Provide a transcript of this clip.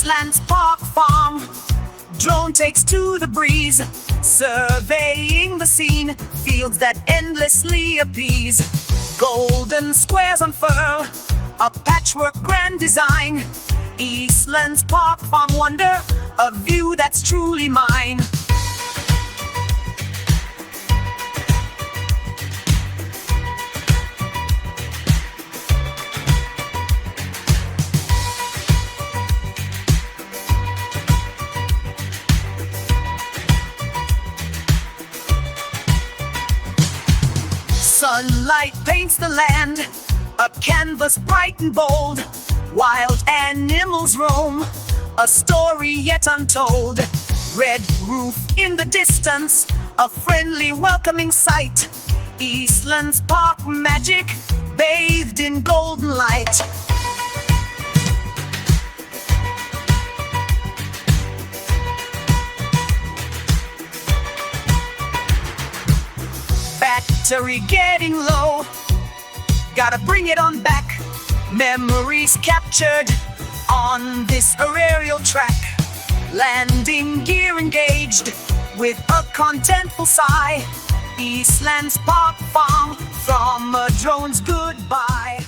Eastlands Park Farm. Drone takes to the breeze, surveying the scene, fields that endlessly appease. Golden squares unfurl, a patchwork grand design. Eastlands Park Farm wonder, a view that's truly mine. Sunlight paints the land, a canvas bright and bold. Wild animals roam, a story yet untold. Red roof in the distance, a friendly welcoming sight. Eastlands Park magic, bathed in golden light. Battery getting low, gotta bring it on back. Memories captured on this aerial track. Landing gear engaged with a contentful sigh. Eastlands Park Farm, from a drone's goodbye.